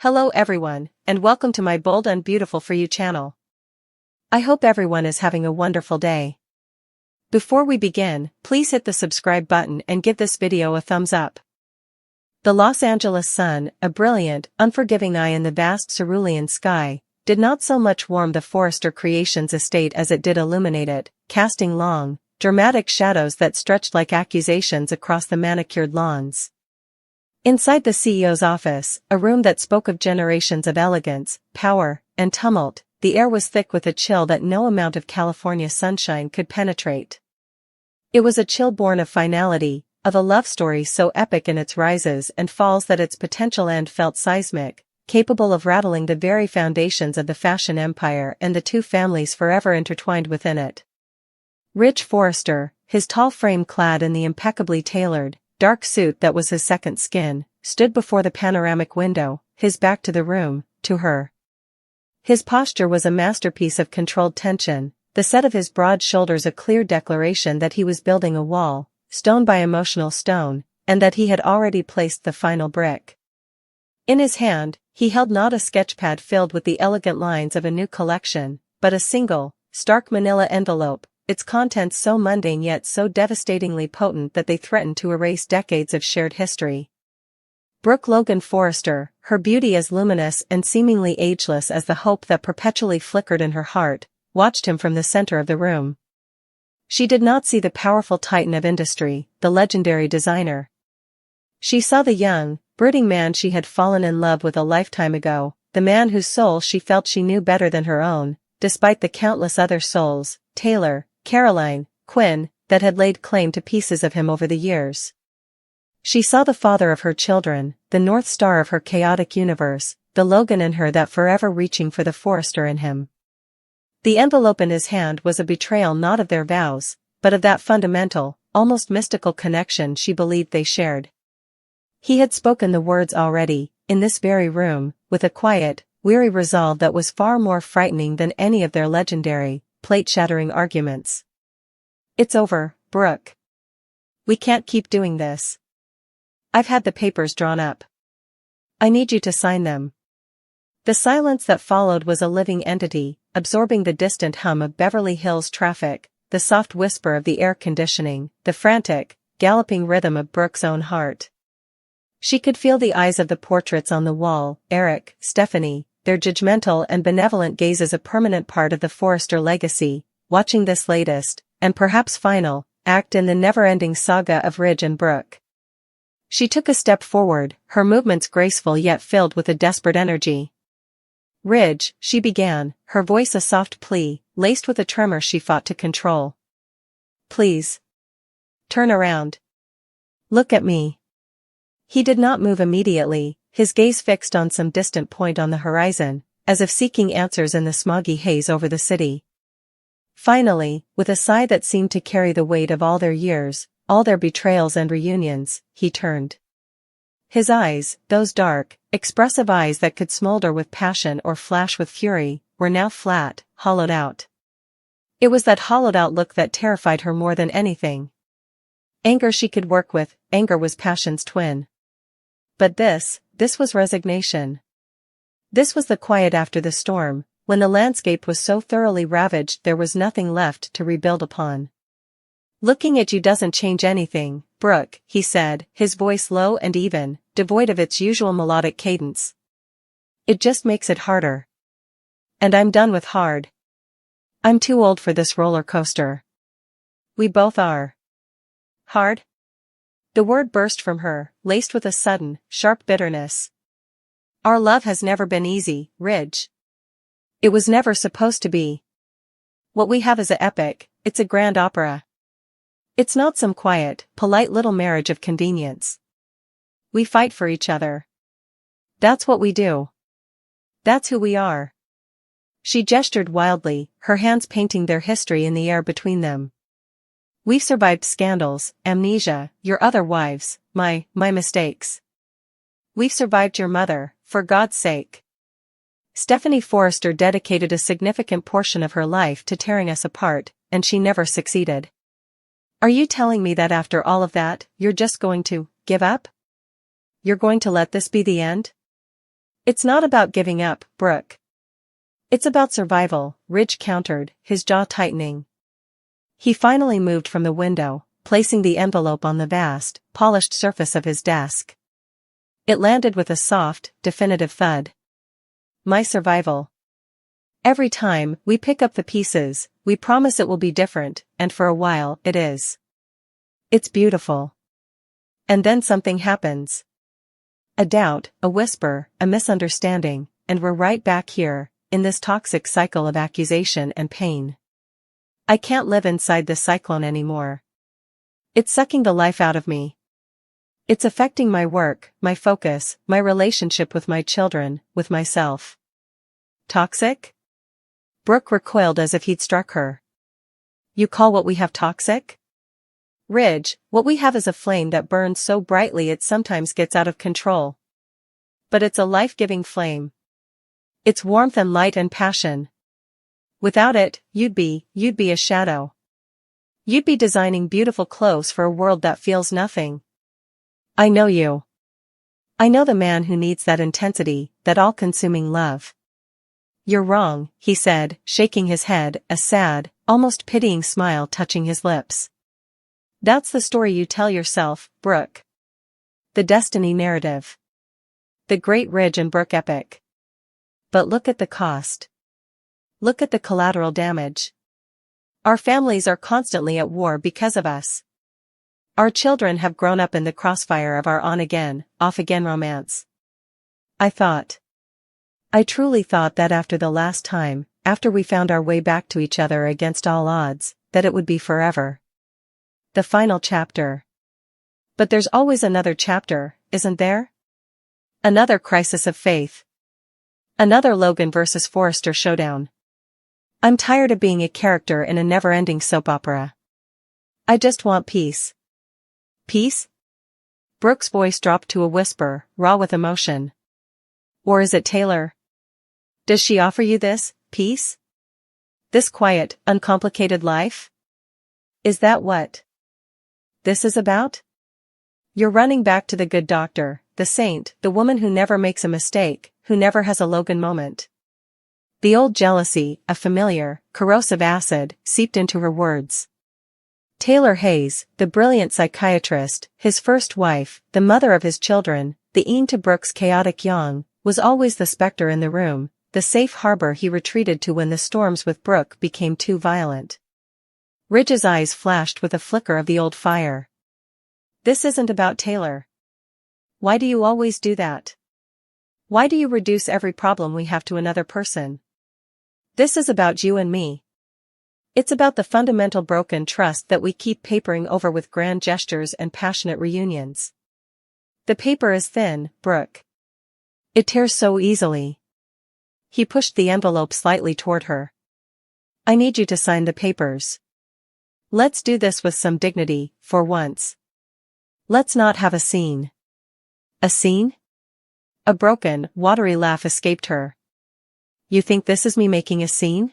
Hello everyone, and welcome to my Bold and Beautiful for You channel. I hope everyone is having a wonderful day. Before we begin, please hit the subscribe button and give this video a thumbs up. The Los Angeles sun, a brilliant, unforgiving eye in the vast cerulean sky, did not so much warm the Forrester Creations estate as it did illuminate it, casting long, dramatic shadows that stretched like accusations across the manicured lawns. Inside the CEO's office, a room that spoke of generations of elegance, power, and tumult, the air was thick with a chill that no amount of California sunshine could penetrate. It was a chill born of finality, of a love story so epic in its rises and falls that its potential end felt seismic, capable of rattling the very foundations of the fashion empire and the two families forever intertwined within it. Rich Forrester, his tall frame clad in the impeccably tailored, dark suit that was his second skin, stood before the panoramic window, his back to the room, to her. His posture was a masterpiece of controlled tension, the set of his broad shoulders a clear declaration that he was building a wall, stone by emotional stone, and that he had already placed the final brick. In his hand, he held not a sketchpad filled with the elegant lines of a new collection, but a single, stark manila envelope, its contents so mundane yet so devastatingly potent that they threatened to erase decades of shared history. Brooke Logan Forrester, her beauty as luminous and seemingly ageless as the hope that perpetually flickered in her heart, watched him from the center of the room. She did not see the powerful titan of industry, the legendary designer. She saw the young, brooding man she had fallen in love with a lifetime ago, the man whose soul she felt she knew better than her own, despite the countless other souls, Taylor, Caroline, Quinn, that had laid claim to pieces of him over the years. She saw the father of her children, the North Star of her chaotic universe, the Logan in her that forever reaching for the Forrester in him. The envelope in his hand was a betrayal not of their vows, but of that fundamental, almost mystical connection she believed they shared. He had spoken the words already, in this very room, with a quiet, weary resolve that was far more frightening than any of their legendary, plate-shattering arguments. "It's over, Brooke. We can't keep doing this. I've had the papers drawn up. I need you to sign them." The silence that followed was a living entity, absorbing the distant hum of Beverly Hills traffic, the soft whisper of the air conditioning, the frantic, galloping rhythm of Brooke's own heart. She could feel the eyes of the portraits on the wall, Eric, Stephanie, their judgmental and benevolent gazes a permanent part of the Forrester legacy, watching this latest, and perhaps final, act in the never-ending saga of Ridge and Brooke. She took a step forward, her movements graceful yet filled with a desperate energy. "Ridge," she began, her voice a soft plea, laced with a tremor she fought to control. "Please. Turn around. Look at me." He did not move immediately, his gaze fixed on some distant point on the horizon, as if seeking answers in the smoggy haze over the city. Finally, with a sigh that seemed to carry the weight of all their years, all their betrayals and reunions, he turned. His eyes, those dark, expressive eyes that could smolder with passion or flash with fury, were now flat, hollowed out. It was that hollowed-out look that terrified her more than anything. Anger she could work with, anger was passion's twin. But this was resignation. This was the quiet after the storm, when the landscape was so thoroughly ravaged there was nothing left to rebuild upon. "Looking at you doesn't change anything, Brooke," he said, his voice low and even, devoid of its usual melodic cadence. "It just makes it harder. And I'm done with hard. I'm too old for this roller coaster." "We both are." "Hard?" The word burst from her, laced with a sudden, sharp bitterness. "Our love has never been easy, Ridge. It was never supposed to be. What we have is an epic, it's a grand opera. It's not some quiet, polite little marriage of convenience. We fight for each other. That's what we do. That's who we are." She gestured wildly, her hands painting their history in the air between them. "We've survived scandals, amnesia, your other wives, my mistakes. We've survived your mother, for God's sake. Stephanie Forrester dedicated a significant portion of her life to tearing us apart, and she never succeeded. Are you telling me that after all of that, you're just going to give up? You're going to let this be the end?" It's not about giving up, Brooke. It's about survival, Ridge countered, his jaw tightening. He finally moved from the window, placing the envelope on the vast, polished surface of his desk. It landed with a soft, definitive thud. My survival. Every time we pick up the pieces, we promise it will be different, and for a while, it is. It's beautiful. And then something happens. A doubt, a whisper, a misunderstanding, and we're right back here, in this toxic cycle of accusation and pain. I can't live inside this cyclone anymore. It's sucking the life out of me. It's affecting my work, my focus, my relationship with my children, with myself. Toxic? Brooke recoiled as if he'd struck her. You call what we have toxic? Ridge, what we have is a flame that burns so brightly it sometimes gets out of control. But it's a life-giving flame. It's warmth and light and passion. Without it, you'd be a shadow. You'd be designing beautiful clothes for a world that feels nothing. I know you. I know the man who needs that intensity, that all-consuming love. You're wrong, he said, shaking his head, a sad, almost pitying smile touching his lips. That's the story you tell yourself, Brooke. The destiny narrative. The great Ridge and Brooke epic. But look at the cost. Look at the collateral damage. Our families are constantly at war because of us. Our children have grown up in the crossfire of our on-again, off-again romance. I truly thought that after the last time, after we found our way back to each other against all odds, that it would be forever. The final chapter. But there's always another chapter, isn't there? Another crisis of faith. Another Logan versus Forrester showdown. I'm tired of being a character in a never-ending soap opera. I just want peace. Peace? Brooke's voice dropped to a whisper, raw with emotion. Or is it Taylor? Does she offer you this, peace? This quiet, uncomplicated life? Is that what this is about? You're running back to the good doctor, the saint, the woman who never makes a mistake, who never has a Logan moment. The old jealousy, a familiar, corrosive acid, seeped into her words. Taylor Hayes, the brilliant psychiatrist, his first wife, the mother of his children, the Ian to Brooke's chaotic young, was always the specter in the room, the safe harbor he retreated to when the storms with Brooke became too violent. Ridge's eyes flashed with a flicker of the old fire. This isn't about Taylor. Why do you always do that? Why do you reduce every problem we have to another person? This is about you and me. It's about the fundamental broken trust that we keep papering over with grand gestures and passionate reunions. The paper is thin, Brooke. It tears so easily. He pushed the envelope slightly toward her. I need you to sign the papers. Let's do this with some dignity, for once. Let's not have a scene. A scene? A broken, watery laugh escaped her. You think this is me making a scene?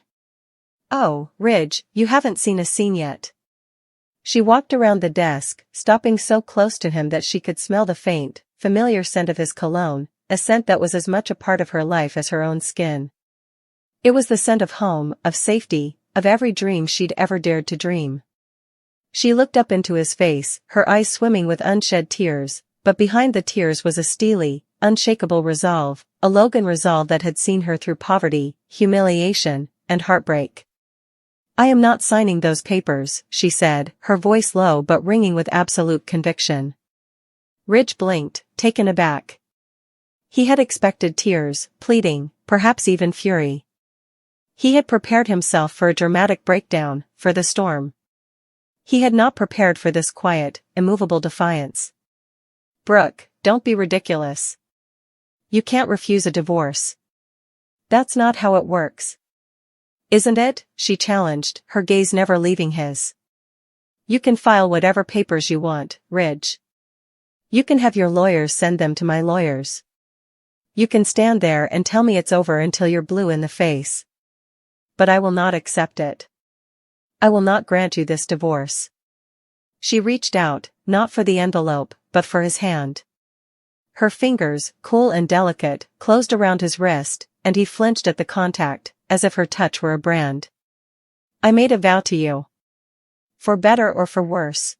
Oh, Ridge, you haven't seen a scene yet. She walked around the desk, stopping so close to him that she could smell the faint, familiar scent of his cologne, a scent that was as much a part of her life as her own skin. It was the scent of home, of safety, of every dream she'd ever dared to dream. She looked up into his face, her eyes swimming with unshed tears, but behind the tears was a steely, unshakable resolve, a Logan resolve that had seen her through poverty, humiliation, and heartbreak. I am not signing those papers, she said, her voice low but ringing with absolute conviction. Ridge blinked, taken aback. He had expected tears, pleading, perhaps even fury. He had prepared himself for a dramatic breakdown, for the storm. He had not prepared for this quiet, immovable defiance. Brooke, don't be ridiculous. You can't refuse a divorce. That's not how it works. Isn't it? She challenged, her gaze never leaving his. You can file whatever papers you want, Ridge. You can have your lawyers send them to my lawyers. You can stand there and tell me it's over until you're blue in the face. But I will not accept it. I will not grant you this divorce. She reached out, not for the envelope, but for his hand. Her fingers, cool and delicate, closed around his wrist, and he flinched at the contact, as if her touch were a brand. I made a vow to you. For better or for worse.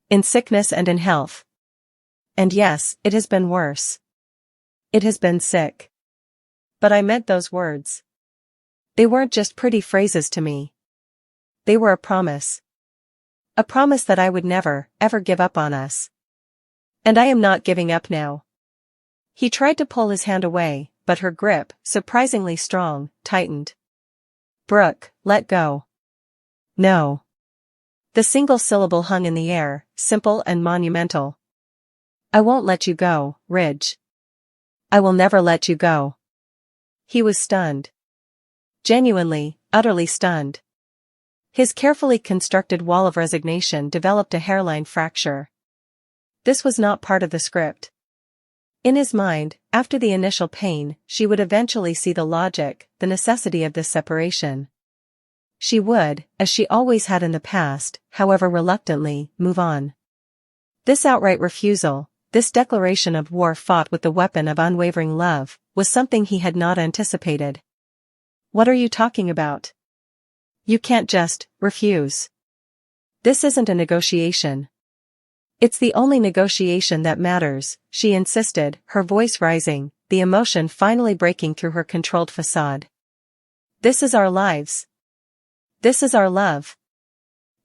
In sickness and in health. And yes, it has been worse. It has been sick. But I meant those words. They weren't just pretty phrases to me. They were a promise. A promise that I would never, ever give up on us. And I am not giving up now. He tried to pull his hand away, but her grip, surprisingly strong, tightened. Brooke, let go. No. The single syllable hung in the air, simple and monumental. I won't let you go, Ridge. I will never let you go. He was stunned. Genuinely, utterly stunned. His carefully constructed wall of resignation developed a hairline fracture. This was not part of the script. In his mind, after the initial pain, she would eventually see the logic, the necessity of this separation. She would, as she always had in the past, however reluctantly, move on. This outright refusal, this declaration of war fought with the weapon of unwavering love, was something he had not anticipated. What are you talking about? You can't just refuse. This isn't a negotiation. It's the only negotiation that matters, she insisted, her voice rising, the emotion finally breaking through her controlled facade. This is our lives. This is our love.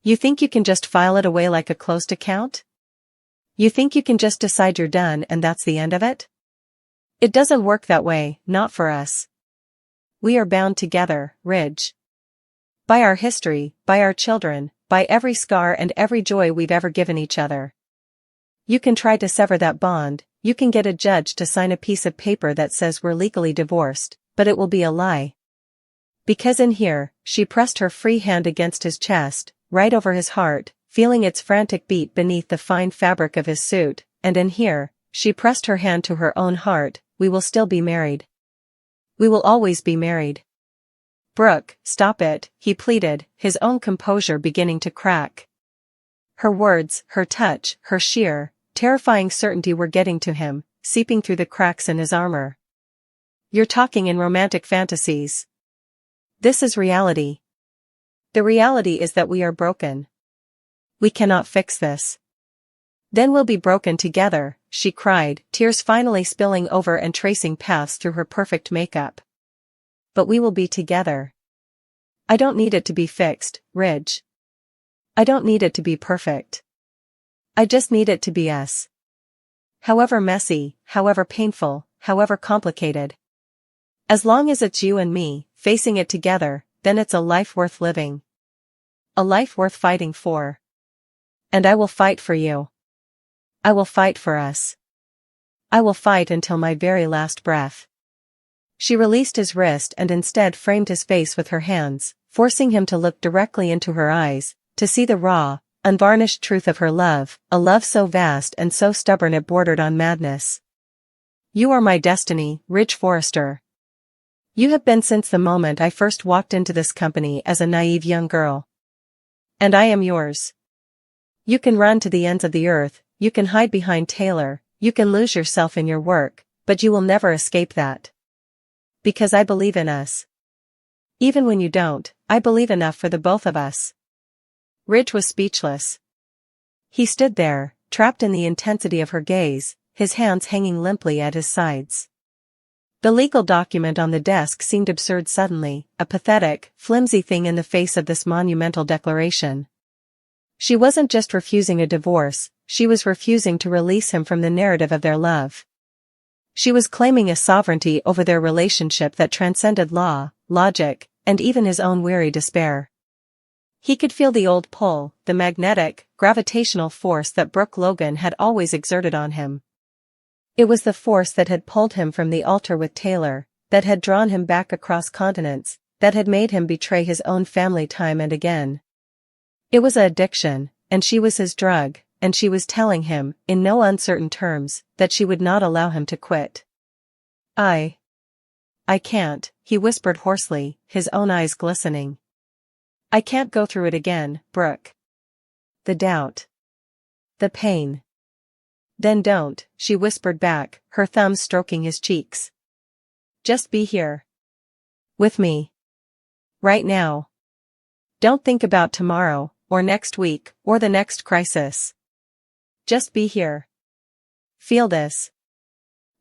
You think you can just file it away like a closed account? You think you can just decide you're done and that's the end of it? It doesn't work that way, not for us. We are bound together, Ridge. By our history, by our children, by every scar and every joy we've ever given each other. You can try to sever that bond, you can get a judge to sign a piece of paper that says we're legally divorced, but it will be a lie. Because in here, she pressed her free hand against his chest, right over his heart, feeling its frantic beat beneath the fine fabric of his suit, and in here, she pressed her hand to her own heart, we will still be married. We will always be married. Brooke, stop it, he pleaded, his own composure beginning to crack. Her words, her touch, her sheer, terrifying certainty were getting to him, seeping through the cracks in his armor. You're talking in romantic fantasies. This is reality. The reality is that we are broken. We cannot fix this. Then we'll be broken together, she cried, tears finally spilling over and tracing paths through her perfect makeup. But we will be together. I don't need it to be fixed, Ridge. I don't need it to be perfect. I just need it to be us. However messy, however painful, however complicated. As long as it's you and me, facing it together, then it's a life worth living. A life worth fighting for. And I will fight for you. I will fight for us. I will fight until my very last breath. She released his wrist and instead framed his face with her hands, forcing him to look directly into her eyes, to see the raw, unvarnished truth of her love, a love so vast and so stubborn it bordered on madness. You are my destiny, Ridge Forrester. You have been since the moment I first walked into this company as a naive young girl. And I am yours. You can run to the ends of the earth, you can hide behind Taylor, you can lose yourself in your work, but you will never escape that. Because I believe in us. Even when you don't, I believe enough for the both of us. Ridge was speechless. He stood there, trapped in the intensity of her gaze, his hands hanging limply at his sides. The legal document on the desk seemed absurd suddenly, a pathetic, flimsy thing in the face of this monumental declaration. She wasn't just refusing a divorce, she was refusing to release him from the narrative of their love. She was claiming a sovereignty over their relationship that transcended law, logic, and even his own weary despair. He could feel the old pull, the magnetic, gravitational force that Brooke Logan had always exerted on him. It was the force that had pulled him from the altar with Taylor, that had drawn him back across continents, that had made him betray his own family time and again. It was an addiction, and she was his drug, and she was telling him, in no uncertain terms, that she would not allow him to quit. I can't, he whispered hoarsely, his own eyes glistening. I can't go through it again, Brooke. The doubt. The pain. Then don't, she whispered back, her thumbs stroking his cheeks. Just be here. With me. Right now. Don't think about tomorrow, or next week, or the next crisis. Just be here. Feel this.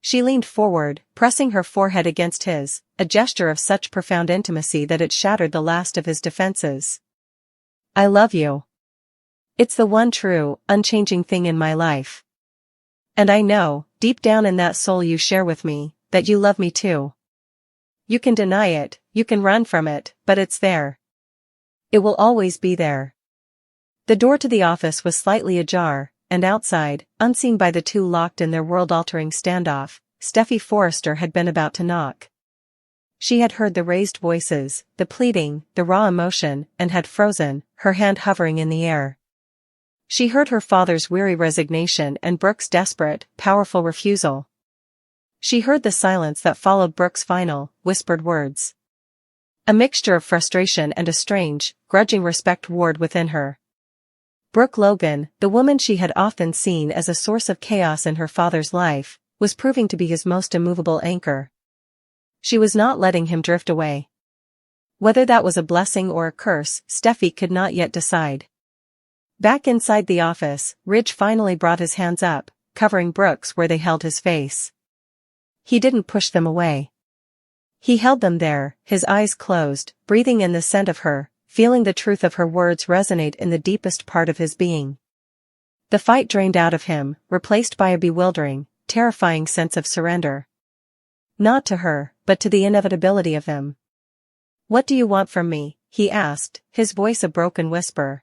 She leaned forward, pressing her forehead against his, a gesture of such profound intimacy that it shattered the last of his defenses. I love you. It's the one true, unchanging thing in my life. And I know, deep down in that soul you share with me, that you love me too. You can deny it, you can run from it, but it's there. It will always be there. The door to the office was slightly ajar, and outside, unseen by the two locked in their world-altering standoff, Steffi Forrester had been about to knock. She had heard the raised voices, the pleading, the raw emotion, and had frozen, her hand hovering in the air. She heard her father's weary resignation and Brooke's desperate, powerful refusal. She heard the silence that followed Brooke's final, whispered words. A mixture of frustration and a strange, grudging respect warred within her. Brooke Logan, the woman she had often seen as a source of chaos in her father's life, was proving to be his most immovable anchor. She was not letting him drift away. Whether that was a blessing or a curse, Steffi could not yet decide. Back inside the office, Ridge finally brought his hands up, covering Brooke's where they held his face. He didn't push them away. He held them there, his eyes closed, breathing in the scent of her, feeling the truth of her words resonate in the deepest part of his being. The fight drained out of him, replaced by a bewildering, terrifying sense of surrender. Not to her, but to the inevitability of them. What do you want from me? He asked, his voice a broken whisper.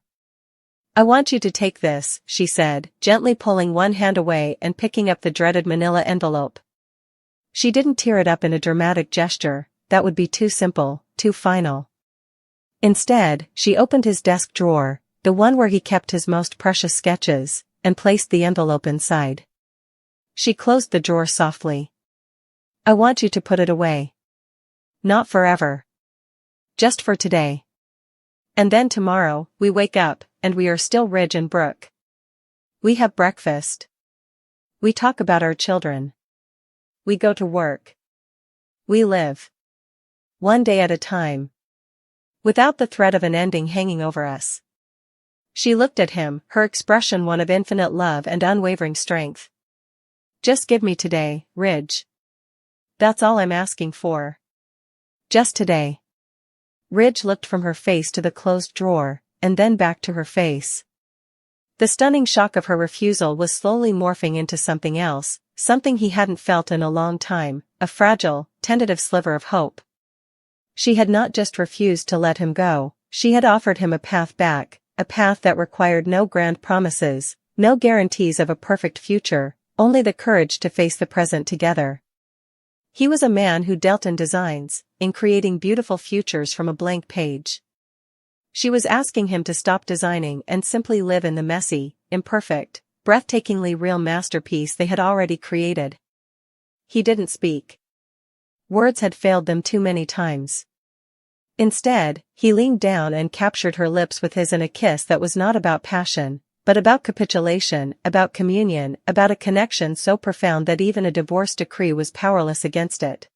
I want you to take this, she said, gently pulling one hand away and picking up the dreaded manila envelope. She didn't tear it up in a dramatic gesture, that would be too simple, too final. Instead, she opened his desk drawer, the one where he kept his most precious sketches, and placed the envelope inside. She closed the drawer softly. I want you to put it away. Not forever. Just for today. And then tomorrow, we wake up, and we are still Ridge and Brooke. We have breakfast. We talk about our children. We go to work. We live. One day at a time. Without the threat of an ending hanging over us. She looked at him, her expression one of infinite love and unwavering strength. Just give me today, Ridge. That's all I'm asking for. Just today. Ridge looked from her face to the closed drawer, and then back to her face. The stunning shock of her refusal was slowly morphing into something else, something he hadn't felt in a long time, a fragile, tentative sliver of hope. She had not just refused to let him go, she had offered him a path back, a path that required no grand promises, no guarantees of a perfect future, only the courage to face the present together. He was a man who dealt in designs, in creating beautiful futures from a blank page. She was asking him to stop designing and simply live in the messy, imperfect, breathtakingly real masterpiece they had already created. He didn't speak. Words had failed them too many times. Instead, he leaned down and captured her lips with his in a kiss that was not about passion, but about capitulation, about communion, about a connection so profound that even a divorce decree was powerless against it.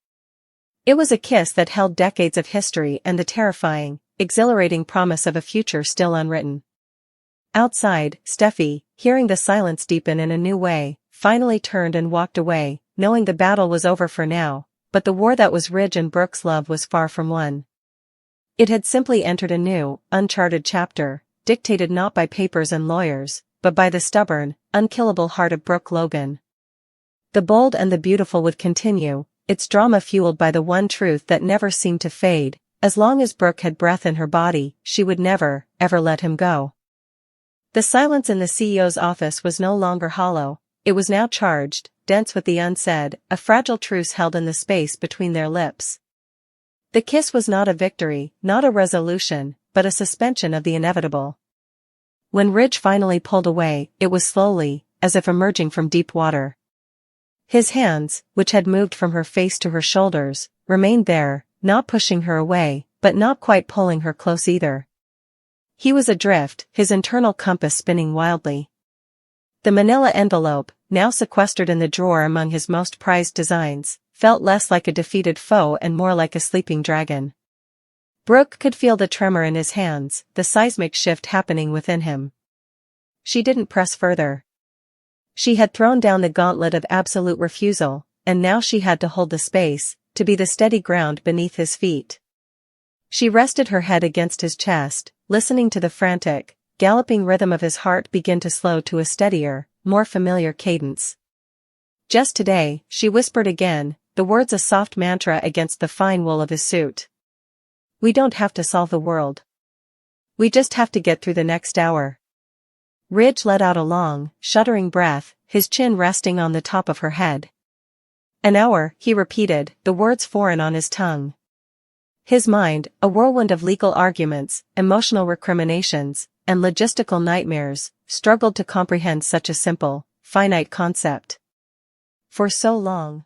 It was a kiss that held decades of history and the terrifying, exhilarating promise of a future still unwritten. Outside, Steffi, hearing the silence deepen in a new way, finally turned and walked away, knowing the battle was over for now, but the war that was Ridge and Brooke's love was far from won. It had simply entered a new, uncharted chapter, dictated not by papers and lawyers, but by the stubborn, unkillable heart of Brooke Logan. The bold and the beautiful would continue, its drama fueled by the one truth that never seemed to fade. As long as Brooke had breath in her body, she would never, ever let him go. The silence in the CEO's office was no longer hollow, it was now charged, dense with the unsaid, a fragile truce held in the space between their lips. The kiss was not a victory, not a resolution, but a suspension of the inevitable. When Ridge finally pulled away, it was slowly, as if emerging from deep water. His hands, which had moved from her face to her shoulders, remained there, not pushing her away, but not quite pulling her close either. He was adrift, his internal compass spinning wildly. The manila envelope, now sequestered in the drawer among his most prized designs, felt less like a defeated foe and more like a sleeping dragon. Brooke could feel the tremor in his hands, the seismic shift happening within him. She didn't press further. She had thrown down the gauntlet of absolute refusal, and now she had to hold the space, to be the steady ground beneath his feet. She rested her head against his chest, listening to the frantic, galloping rhythm of his heart begin to slow to a steadier, more familiar cadence. Just today, she whispered again, the words a soft mantra against the fine wool of his suit. We don't have to solve the world. We just have to get through the next hour. Ridge let out a long, shuddering breath, his chin resting on the top of her head. An hour, he repeated, the words foreign on his tongue. His mind, a whirlwind of legal arguments, emotional recriminations, and logistical nightmares, struggled to comprehend such a simple, finite concept. For so long,